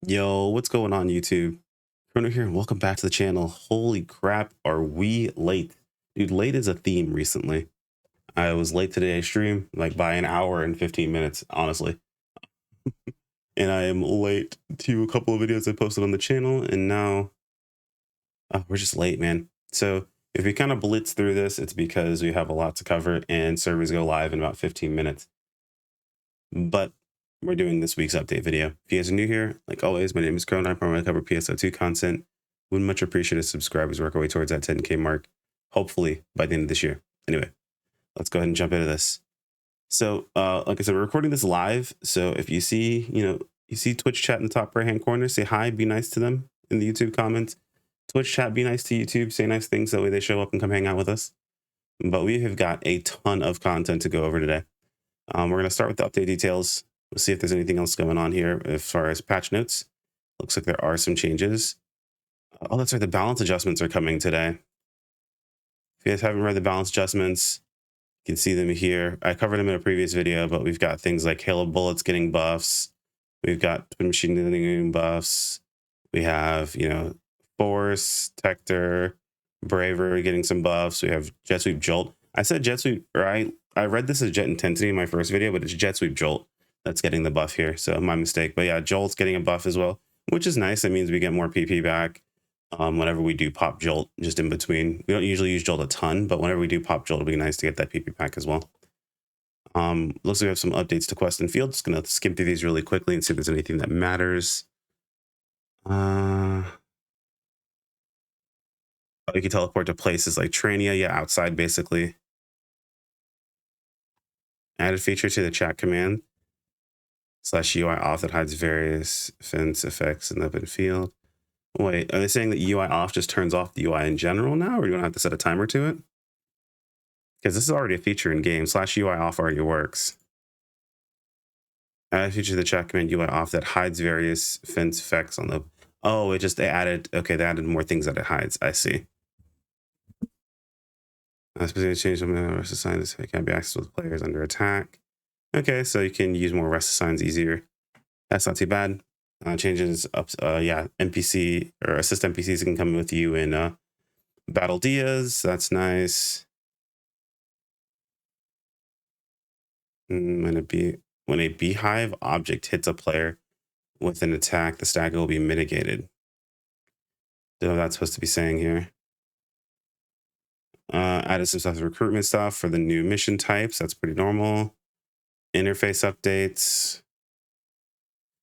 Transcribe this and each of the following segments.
Yo, what's going on YouTube? Chrono here and welcome back to the channel. Holy crap, are we late? Dude, late is a theme recently. I was late to today's stream, like by an hour and 15 minutes, honestly. And I am late to a couple of videos I posted on the channel, and now we're just late, man. So if we kind of blitz through this, it's because we have a lot to cover and servers go live in about 15 minutes. But we're doing this week's update video. If you guys are new here, like always, my name is Chrono. I primarily cover PSO2 content. Would much appreciate if subscribers work our way towards that 10K mark, hopefully by the end of this year. Anyway, let's go ahead and jump into this. So, like I said, we're recording this live. So if you see, you see Twitch chat in the top right-hand corner, say hi, be nice to them in the YouTube comments. Twitch chat, be nice to YouTube, say nice things. That way they show up and come hang out with us. But we have got a ton of content to go over today. We're going to start with the update details. We'll see if there's anything else going on here as far as patch notes. Looks like there are some changes. Oh, that's right. The balance adjustments are coming today. If you guys haven't read the balance adjustments, you can see them here. I covered them in a previous video, but we've got things like Hail of Bullets getting buffs. We've got Twin Machine getting buffs. We have, Force, Tector, Bravery getting some buffs. We have Jet Sweep Jolt. I said Jet Sweep, or I read this as Jet Intensity in my first video, but it's Jet Sweep Jolt that's getting the buff here. So my mistake. But yeah, Jolt's getting a buff as well, which is nice. That means we get more PP back whenever we do pop Jolt, just in between. We don't usually use Jolt a ton, but whenever we do pop Jolt, it'll be nice to get that PP back as well. Looks like we have some updates to Quest and Field. Just going to skim through these really quickly and see if there's anything that matters. You can teleport to places like Trania, yeah, outside basically. Added feature to the chat command /UI off that hides various fence effects in the open field. Wait, are they saying that UI off just turns off the UI in general now, or you don't have to set a timer to it? Because this is already a feature in game. /UI off already works. Added feature to the chat command UI off that hides various fence effects on the. Oh, they added more things that it hides. I see. Specifically change some rest assigns so it can be accessed with players under attack. Okay, so you can use more rest assigns easier. That's not too bad. Changes up, NPC or assist NPCs can come with you in Battle Diaz. That's nice. When a beehive object hits a player with an attack, the stagger will be mitigated. Don't know what that's supposed to be saying here. Added some stuff, recruitment stuff for the new mission types. That's pretty normal. Interface updates.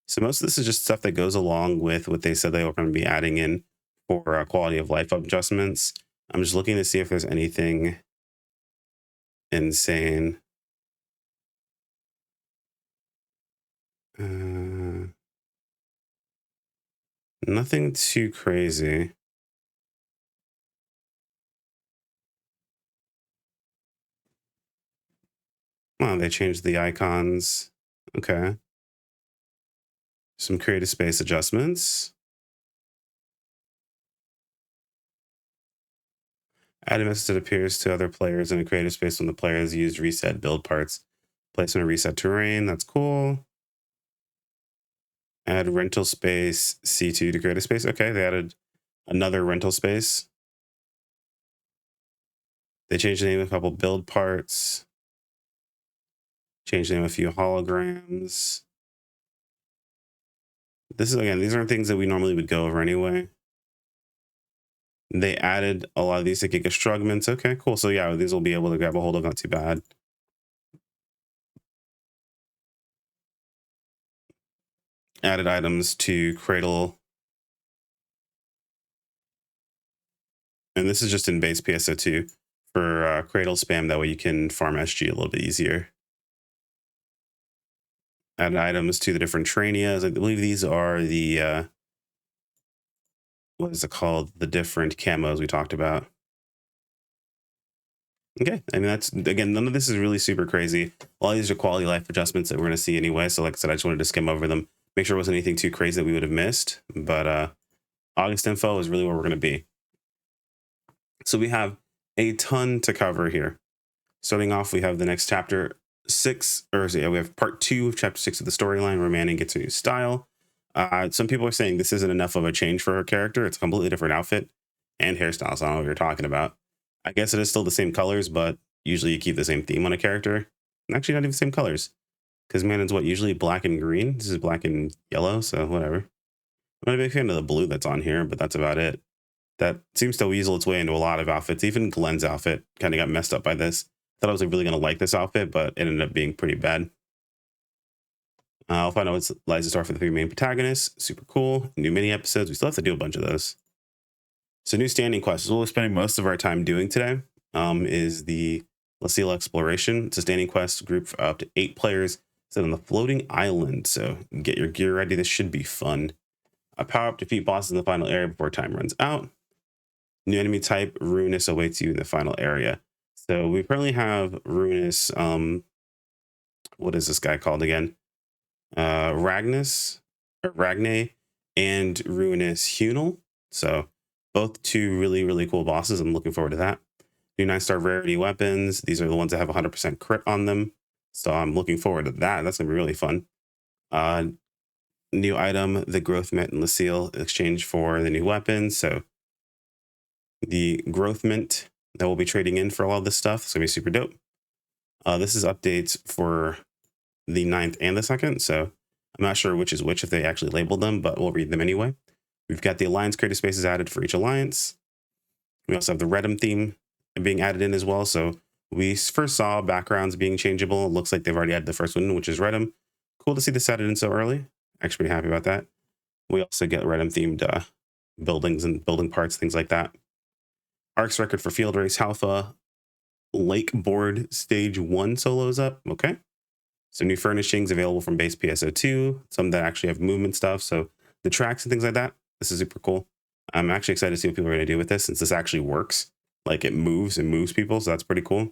So most of this is just stuff that goes along with what they said they were going to be adding in for quality of life adjustments. I'm just looking to see if there's anything insane. Nothing too crazy. Oh, they changed the icons. Okay. Some creative space adjustments. Add a message that appears to other players in a creative space when the player has used reset build parts. Placement of reset terrain. That's cool. Add rental space C2 to creative space. Okay, they added another rental space. They changed the name of a couple build parts. Changed the name of a few holograms. These aren't things that we normally would go over anyway. They added a lot of these to Giga Strugments. Okay, cool. So yeah, these will be able to grab a hold of, not too bad. Added items to Cradle. And this is just in base PSO2 for Cradle spam. That way you can farm SG a little bit easier. Add items to the different Tranias. I believe these are the, what is it called? The different camos we talked about. Okay, I mean, that's, again, none of this is really super crazy. A lot of these are quality life adjustments that we're going to see anyway. So like I said, I just wanted to skim over them, make sure it wasn't anything too crazy that we would have missed. But August info is really where we're going to be. So we have a ton to cover here. Starting off, we have the next chapter 6, we have part 2 of chapter 6 of the storyline, where Manning gets a new style. Some people are saying this isn't enough of a change for her character. It's a completely different outfit and hairstyle. So I don't know what you're talking about. I guess it is still the same colors, but usually you keep the same theme on a character. Actually, not even the same colors. Because man, it's what, usually black and green. This is black and yellow, so whatever. I'm not a big fan of the blue that's on here, but that's about it. That seems to weasel its way into a lot of outfits. Even Glenn's outfit kind of got messed up by this. Thought I was really going to like this outfit, but it ended up being pretty bad. I'll find out what lies in store for the 3 main protagonists. Super cool. New mini episodes. We still have to do a bunch of those. So new standing quests. What we're spending most of our time doing today is the Lucille Exploration. It's a standing quest group for up to 8 players. Set on the floating island. So get your gear ready. This should be fun. A power-up, defeat bosses in the final area before time runs out. New enemy type, Ruinous, awaits you in the final area. So we currently have Ruinous, what is this guy called again? Ragnus, or Ragne, and Ruinous Hunel. So both 2 really, really cool bosses. I'm looking forward to that. New 9-star rarity weapons. These are the ones that have 100% crit on them. So I'm looking forward to that. That's going to be really fun. New item, the growth mint and Lucille exchange for the new weapons. So the growth mint that we'll be trading in for all of this stuff. It's going to be super dope. This is updates for the 9th and the 2nd. So I'm not sure which is which if they actually labeled them, but we'll read them anyway. We've got the alliance creative spaces added for each alliance. We also have the Redum theme being added in as well. So we first saw backgrounds being changeable. It looks like they've already added the first one, which is Redum. Cool to see this added in so early. Actually pretty happy about that. We also get Redum themed buildings and building parts, things like that. Arcs record for field race alpha. Lake board stage 1 solos up. Okay. So new furnishings available from base PSO2. Some that actually have movement stuff. So the tracks and things like that. This is super cool. I'm actually excited to see what people are going to do with this since this actually works. Like it moves and moves people. So that's pretty cool.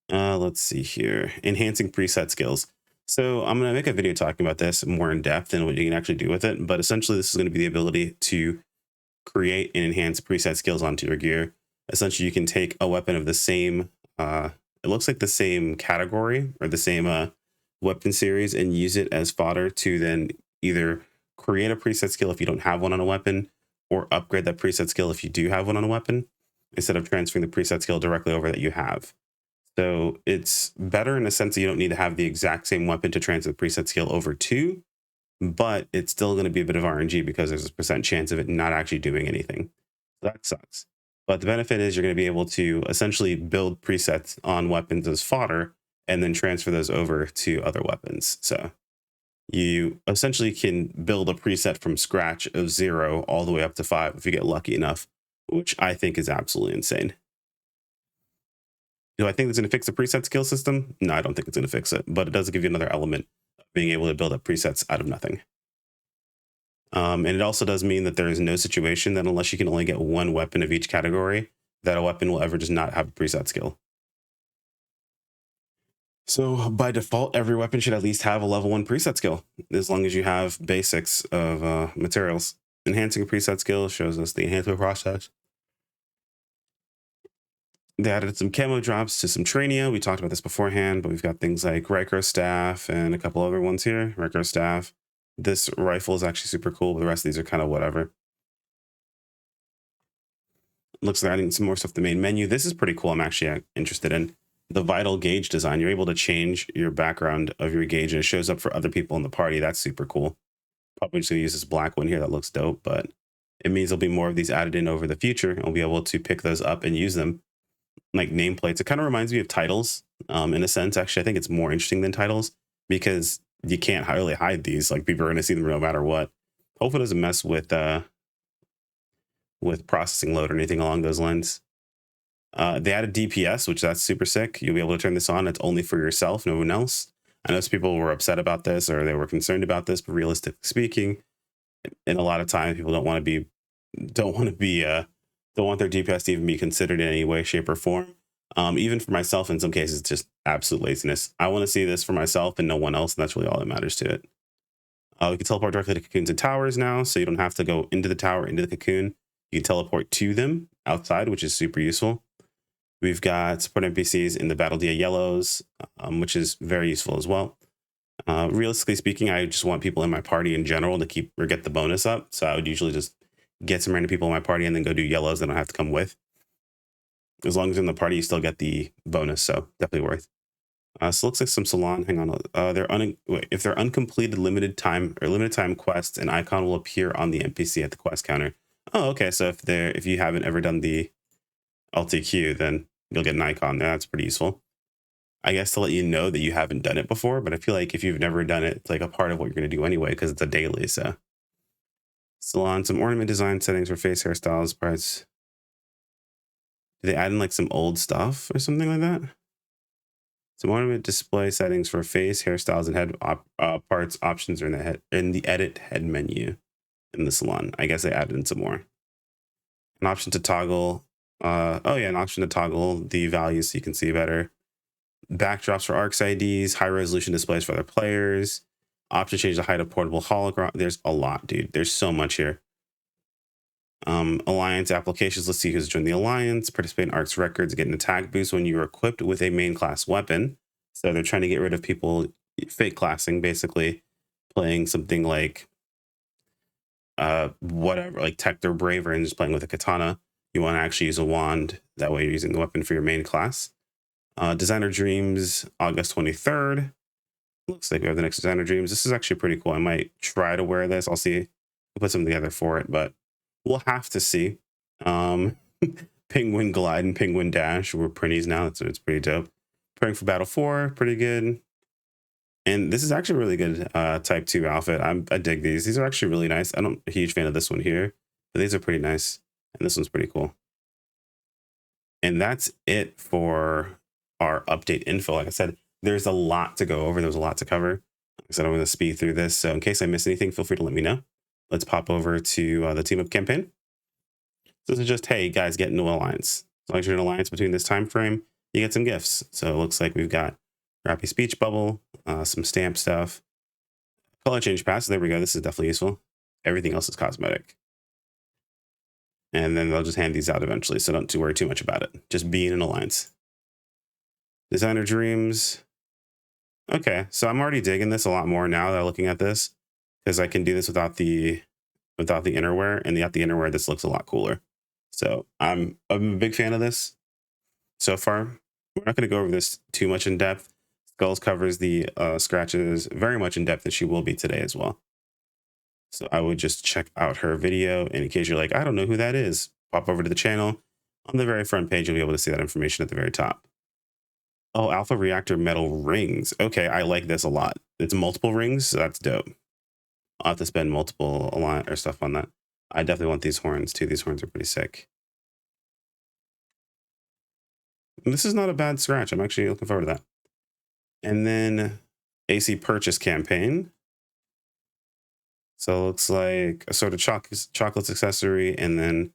Let's see here. Enhancing preset skills. So I'm going to make a video talking about this more in depth and what you can actually do with it. But essentially, this is going to be the ability to create and enhance preset skills onto your gear. Essentially, you can take a weapon of the same, it looks like the same category or the same weapon series and use it as fodder to then either create a preset skill if you don't have one on a weapon or upgrade that preset skill if you do have one on a weapon instead of transferring the preset skill directly over that you have. So it's better in a sense that you don't need to have the exact same weapon to transfer the preset skill over to, but it's still going to be a bit of RNG because there's a percent chance of it not actually doing anything. So that sucks. But the benefit is you're going to be able to essentially build presets on weapons as fodder and then transfer those over to other weapons. So you essentially can build a preset from scratch of 0 all the way up to 5 if you get lucky enough, which I think is absolutely insane. Do I think it's going to fix the preset skill system? No, I don't think it's going to fix it, but it does give you another element of being able to build up presets out of nothing. And it also does mean that there is no situation that unless you can only get one weapon of each category, that a weapon will ever just not have a preset skill. So by default, every weapon should at least have a level 1 preset skill, as long as you have basics of materials. Enhancing a preset skill shows us the enhancement process. They added some camo drops to some Trainia. We talked about this beforehand, but we've got things like Riker Staff and a couple other ones here. Riker Staff. This rifle is actually super cool, but the rest of these are kind of whatever. Looks like adding some more stuff to the main menu. This is pretty cool. I'm actually interested in the vital gauge design. You're able to change your background of your gauge and it shows up for other people in the party. That's super cool. Probably just gonna use this black one here. That looks dope, but it means there'll be more of these added in over the future. And we'll be able to pick those up and use them like nameplates. It kind of reminds me of titles in a sense. Actually, I think it's more interesting than titles because you can't really hide these. Like people are going to see them no matter what. Hopefully it doesn't mess with processing load or anything along those lines. They added DPS, which that's super sick. You'll be able to turn this on. It's only for yourself, no one else. I know some people were upset about this or they were concerned about this, but realistically speaking, and a lot of times people don't want their DPS to even be considered in any way, shape, or form. Even for myself, in some cases, it's just absolute laziness. I want to see this for myself and no one else, and that's really all that matters to it. We can teleport directly to cocoons and towers now, so you don't have to go into the tower, into the cocoon. You can teleport to them outside, which is super useful. We've got support NPCs in the Battle Dia Yellows, which is very useful as well. Realistically speaking, I just want people in my party in general to keep or get the bonus up. So I would usually just get some random people in my party and then go do yellows that don't have to come with. As long as in the party, you still get the bonus. So definitely worth. So it looks like some Salon. Hang on. If they're uncompleted limited time quests, an icon will appear on the NPC at the quest counter. Oh, okay. So if you haven't ever done the LTQ, then you'll get an icon there. That's pretty useful. I guess to let you know that you haven't done it before, but I feel like if you've never done it, it's like a part of what you're going to do anyway because it's a daily. So Salon, some ornament design settings for face hairstyles, parts. Do they add in like some old stuff or something like that? Some ornament display settings for face, hairstyles, and head parts options are in the edit head menu in the Salon. I guess they added in some more. An option to toggle. An option to toggle the values so you can see better. Backdrops for ARCs IDs, high resolution displays for other players. Option to change the height of portable hologram. There's a lot, dude. There's so much here. Alliance applications. Let's see who's joined the alliance. Participate in ARC's records. Get an attack boost when you're equipped with a main class weapon. So they're trying to get rid of people fake classing, basically playing something like whatever, like Tech or Braver, and just playing with a katana. You want to actually use a wand. That way you're using the weapon for your main class. Designer Dreams, August 23rd. Looks like we have the next Designer Dreams. This is actually pretty cool. I might try to wear this. I'll see. I'll put something together for it, but we'll have to see. Penguin Glide and Penguin Dash were printies now. It's pretty dope. Preparing for Battle 4, pretty good. And this is actually a really good Type 2 outfit. I dig these. These are actually really nice. I'm a huge fan of this one here, but these are pretty nice. And this one's pretty cool. And that's it for our update info. Like I said, there's a lot to go over. There's a lot to cover. Like I said, I'm going to speed through this. So in case I miss anything, feel free to let me know. Let's pop over to the team up campaign. So this is just, hey, guys, get into an alliance. As long as you're in an alliance between this time frame, you get some gifts. So it looks like we've got Rappy Speech Bubble, some stamp stuff, color change pass. There we go. This is definitely useful. Everything else is cosmetic. And then they'll just hand these out eventually. So don't worry too much about it. Just be in an alliance. Designer Dreams. Okay, so I'm already digging this a lot more now that I'm looking at this, because I can do this without the innerwear, and without the innerwear, this looks a lot cooler. So I'm a big fan of this so far. We're not going to go over this too much in depth. Skulls covers the scratches very much in depth, and she will be today as well. So I would just check out her video. And in case you're like, I don't know who that is, pop over to the channel. On the very front page, you'll be able to see that information at the very top. Oh, Alpha Reactor metal rings. Okay, I like this a lot. It's multiple rings, so that's dope. I'll have to spend multiple or stuff on that. I definitely want these horns too. These horns are pretty sick. And this is not a bad scratch. I'm actually looking forward to that. And then AC purchase campaign. So it looks like a sort of chocolates accessory, and then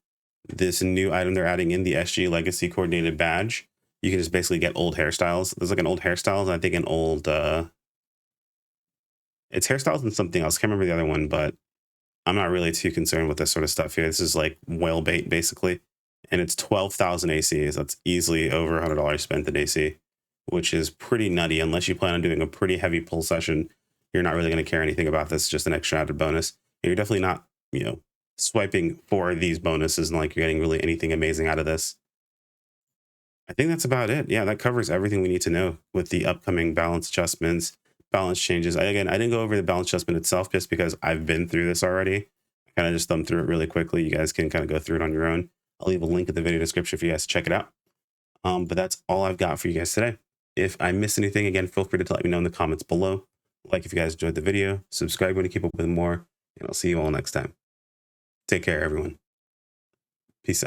this new item they're adding in, the SG Legacy Coordinated Badge. You can just basically get old hairstyles. There's like an old hairstyles, and I think an old it's hairstyles and something else. Can't remember the other one, but I'm not really too concerned with this sort of stuff here. This is like whale bait basically, and it's 12,000 AC. So that's easily over $100 spent in AC, which is pretty nutty. Unless you plan on doing a pretty heavy pull session, you're not really going to care anything about this. Just an extra added bonus. And you're definitely not, swiping for these bonuses and like you're getting really anything amazing out of this. I think that's about it. Yeah, that covers everything we need to know with the upcoming balance adjustments, balance changes. I didn't go over the balance adjustment itself just because I've been through this already. I kind of just thumbed through it really quickly. You guys can kind of go through it on your own. I'll leave a link in the video description for you guys to check it out. But that's all I've got for you guys today. If I missed anything, again, feel free to let me know in the comments below. Like if you guys enjoyed the video, subscribe when you keep up with more, and I'll see you all next time. Take care, everyone.